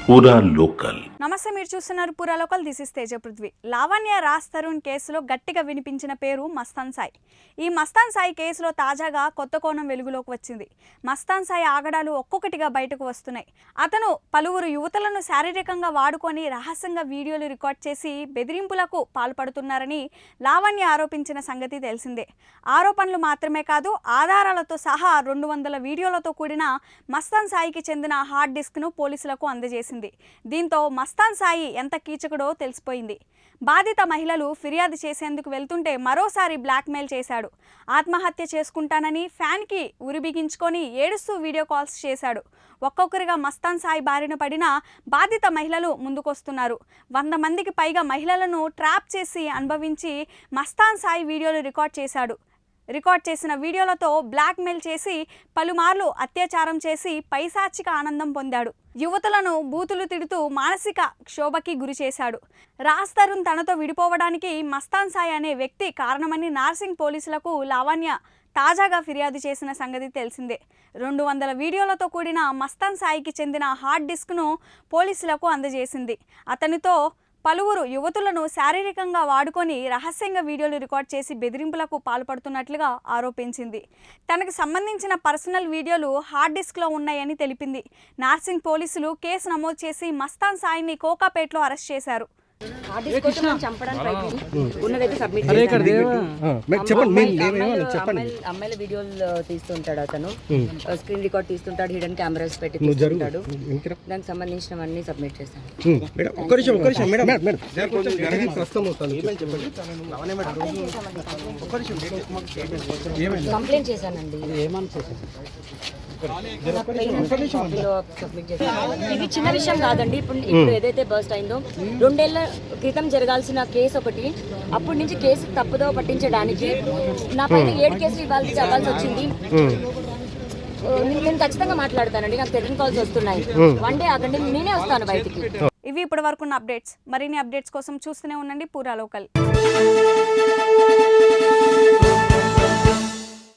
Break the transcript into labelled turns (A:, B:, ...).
A: పూరా లోకల్.
B: నమస్తే, మీరు చూస్తున్నారు పూరా local. This is Teja Prithvi. Lavanya Raj Tarun కేసులో గట్టిగా వినిపించిన పేరు మస్తాన్ సాయి. ఈ మస్తాన్ సాయి కేసులో తాజాగా కొత్త కోణం వెలుగులోకి వచ్చింది. మస్తాన్ సాయి ఆగడాలు ఒక్కొక్కటిగా బయటకు వస్తున్నాయి. అతను పలువురు యువతులను శారీరకంగా వాడుకొని రహస్యంగా వీడియోలు రికార్డ్ చేసి బెదిరింపులకు పాల్పడుతున్నారని లావణ్య ఆరోపించిన సంగతి తెలిసిందే. ఆరోపణలు మాత్రమే కాదు, ఆధారాలతో సహా 200 వీడియోలతో కూడిన మస్తాన్ సాయికి చెందిన హార్డ్ డిస్క్ను పోలీసులకు అందజేసింది. దీంతో మస్తాన్ సాయి ఎంత కీచకుడో తెలిసిపోయింది. బాధిత మహిళలు ఫిర్యాదు చేసేందుకు వెళ్తుంటే మరోసారి బ్లాక్మెయిల్ చేశాడు. ఆత్మహత్య చేసుకుంటానని ఫ్యాన్కి ఉరిబిగించుకొని ఏడుస్తూ వీడియో కాల్స్ చేశాడు. ఒక్కొక్కరిగా మస్తాన్ సాయి బారిన పడిన బాధిత మహిళలు ముందుకొస్తున్నారు. 100 మందికి పైగా మహిళలను ట్రాప్ చేసి అనుభవించి మస్తాన్ సాయి వీడియోలు రికార్డ్ చేసిన వీడియోలతో బ్లాక్మెయిల్ చేసి పలుమార్లు అత్యాచారం చేసి పైశాచిక ఆనందం పొందాడు. యువతులను బూతులు తిడుతూ మానసిక క్షోభకి గురి చేశాడు. రాజ్ తరుణ్ తనతో విడిపోవడానికి మస్తాన్ సాయి అనే వ్యక్తి కారణమని నార్సింగ్ పోలీసులకు లావణ్య తాజాగా ఫిర్యాదు చేసిన సంగతి తెలిసిందే. 200 వీడియోలతో కూడిన మస్తాన్ సాయికి చెందిన హార్డ్ డిస్క్ను పోలీసులకు అందజేసింది. అతనితో పలువురు యువతులను శారీరకంగా వాడుకొని రహస్యంగా వీడియోలు రికార్డ్ చేసి బెదిరింపులకు పాల్పడుతున్నట్లుగా ఆరోపించింది. తనకు సంబంధించిన పర్సనల్ వీడియోలు హార్డ్ డిస్క్లో ఉన్నాయని తెలిపింది. నార్సింగ్ పోలీసులు కేసు నమోదు చేసి మస్తాన్ సాయిని కోకాపేటలో అరెస్ట్ చేశారు.
C: అమ్మాయిల వీడియోలు తీస్తుంటాడు, అతను స్క్రీన్ రికార్డ్ తీస్తుంటాడు, హిడెన్ కెమెరాస్ పెట్టి తీస్తుంటాడు. దానికి సంబంధించినవన్నీ సబ్మిట్ చేశాను. కంప్లైంట్ చేశానండి. ఇది చిన్న విషయం కాదండి. ఇప్పుడు ఏదైతే బర్స్ట్ అయిందో 2 ఏళ్ల క్రితం జరగాల్సిన కేసు ఒకటి, అప్పటి నుంచి కేసు తప్పుదో పట్టించడానికి నా పైన 7 కేసులు ఇవ్వాల్సి వచ్చింది. నేను ఖచ్చితంగా మాట్లాడతానండి. నాకు తెలియని కాల్స్ వస్తున్నాయి. 1 డే ఆగండి, నేనే వస్తాను బయటికి.
B: ఇవి ఇప్పటి వరకు అప్డేట్స్. మరిన్ని అప్డేట్స్ కోసం చూస్తూనే ఉండండి పూరా లోకల్.